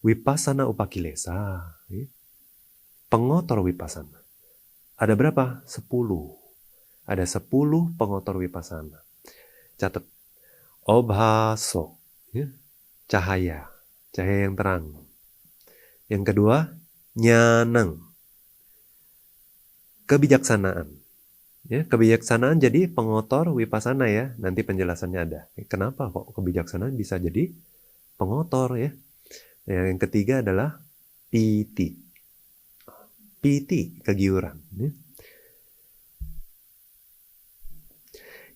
Vipassana upakilesa, ya. Pengotor vipassana. Ada berapa? 10. Ada 10 pengotor vipassana. Catat. Obhaso, ya. Cahaya yang terang. Yang kedua, nyanang, kebijaksanaan. Ya, kebijaksanaan jadi pengotor vipassana ya. Nanti penjelasannya ada. Kenapa kok kebijaksanaan bisa jadi pengotor ya? Yang ketiga adalah piti. Piti, kegiuran. Ya.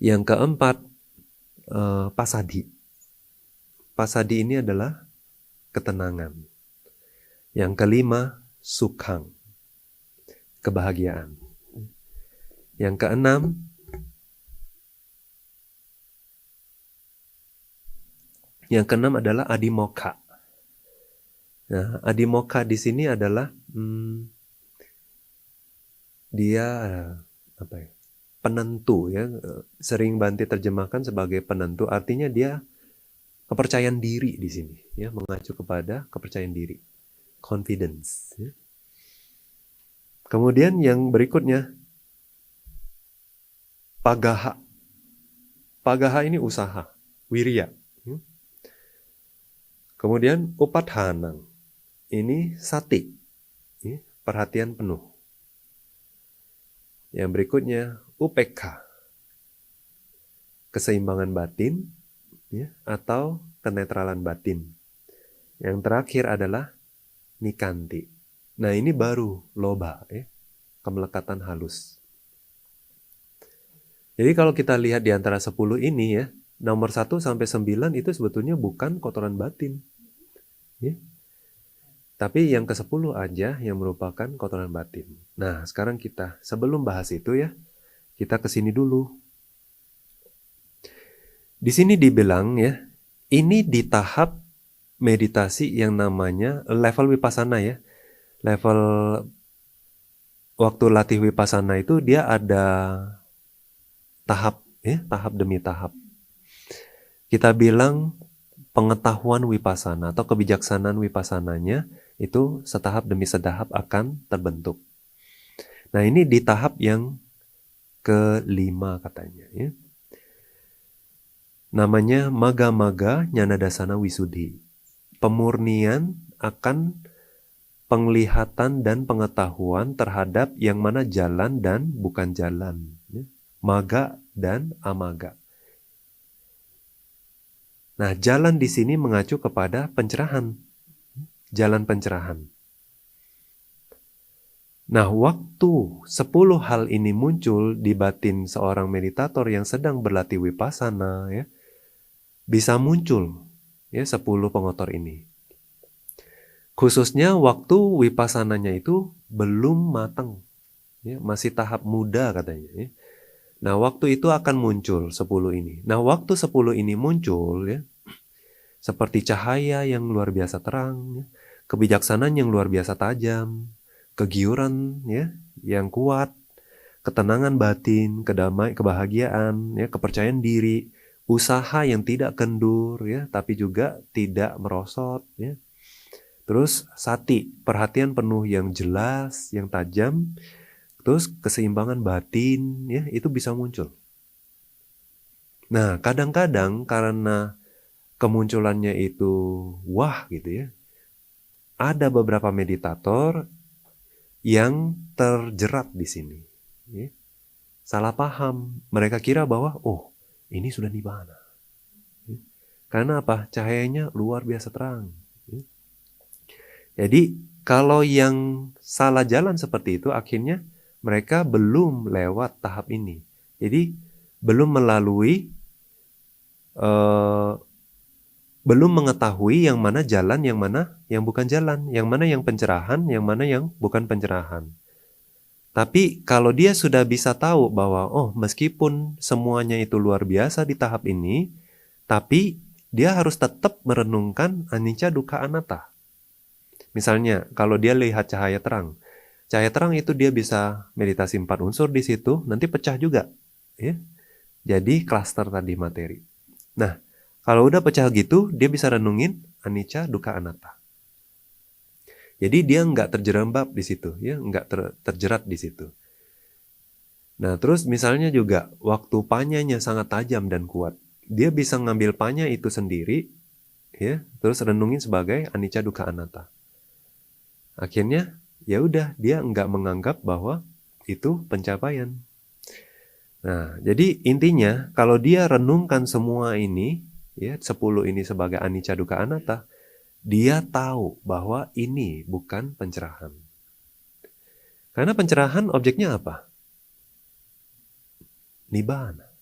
Yang keempat, pasadi. Pasadi ini adalah ketenangan. Yang kelima, sukhang, kebahagiaan. Yang keenam, adalah adimokha. Nah, adimokha di sini adalah dia apa ya? Penentu ya. Sering Bante terjemahkan sebagai penentu, artinya dia kepercayaan diri di sini ya, mengacu kepada kepercayaan diri. Confidence ya. Kemudian yang berikutnya pagaha. Pagaha ini usaha, wirya. Kemudian upadhanang. Ini sati, ya, perhatian penuh. Yang berikutnya upekha, keseimbangan batin ya, atau kenetralan batin. Yang terakhir adalah nikanti. Nah ini baru loba ya, kemelekatan halus. Jadi kalau kita lihat di antara 10 ini ya, nomor 1 sampai 9 itu sebetulnya bukan kotoran batin. Ya. Tapi yang ke-10 aja yang merupakan kotoran batin. Nah, sekarang kita sebelum bahas itu ya, kita ke sini dulu. Di sini dibilang ya, ini di tahap meditasi yang namanya level vipassana ya. Level waktu latih vipassana itu dia ada tahap ya, tahap demi tahap. Kita bilang pengetahuan vipassana atau kebijaksanaan vipassananya itu setahap demi setahap akan terbentuk. Nah ini di tahap yang kelima katanya ya. Namanya maga-maga nyanadasana wisudhi. Pemurnian akan penglihatan dan pengetahuan terhadap yang mana jalan dan bukan jalan. Ya. Maga dan amaga. Nah, jalan di sini mengacu kepada pencerahan. Jalan pencerahan. Nah, waktu 10 hal ini muncul di batin seorang meditator yang sedang berlatih vipassana, ya, bisa muncul ya 10 pengotor ini. Khususnya waktu vipassananya itu belum matang. Ya, masih tahap muda katanya. Ya. Nah, waktu itu akan muncul 10 ini. Nah, waktu 10 ini muncul ya, seperti cahaya yang luar biasa terang, ya, kebijaksanaan yang luar biasa tajam, kegiuran ya yang kuat, ketenangan batin, kebahagiaan, ya, kepercayaan diri, usaha yang tidak kendur ya, tapi juga tidak merosot ya. Terus sati, perhatian penuh yang jelas, yang tajam. Terus keseimbangan batin ya, itu bisa muncul. Nah, kadang-kadang karena kemunculannya itu wah gitu ya. Ada beberapa meditator yang terjerat di sini. Ya. Salah paham. Mereka kira bahwa, oh ini sudah nibbana. Ya. Karena apa? Cahayanya luar biasa terang. Ya. Jadi kalau yang salah jalan seperti itu, akhirnya mereka belum lewat tahap ini. Jadi belum melalui, belum mengetahui yang mana jalan, yang mana yang bukan jalan, yang mana yang pencerahan, yang mana yang bukan pencerahan. Tapi kalau dia sudah bisa tahu bahwa oh meskipun semuanya itu luar biasa di tahap ini, tapi dia harus tetap merenungkan anicca dukkha anatta. Misalnya kalau dia lihat cahaya terang itu dia bisa meditasi 4 unsur di situ, nanti pecah juga, ya. Jadi klaster tadi materi. Nah, kalau udah pecah gitu, dia bisa renungin anicca dukkha anatta. Jadi dia nggak terjerembab di situ, ya, nggak terjerat di situ. Nah, terus misalnya juga waktu panyanya sangat tajam dan kuat, dia bisa ngambil panya itu sendiri, ya, terus renungin sebagai anicca dukkha anatta. Akhirnya, ya udah, dia nggak menganggap bahwa itu pencapaian. Nah, jadi intinya kalau dia renungkan semua ini, ya, 10 ini sebagai anicca dukkha anatta, dia tahu bahwa ini bukan pencerahan. Karena pencerahan objeknya apa? Nibbana.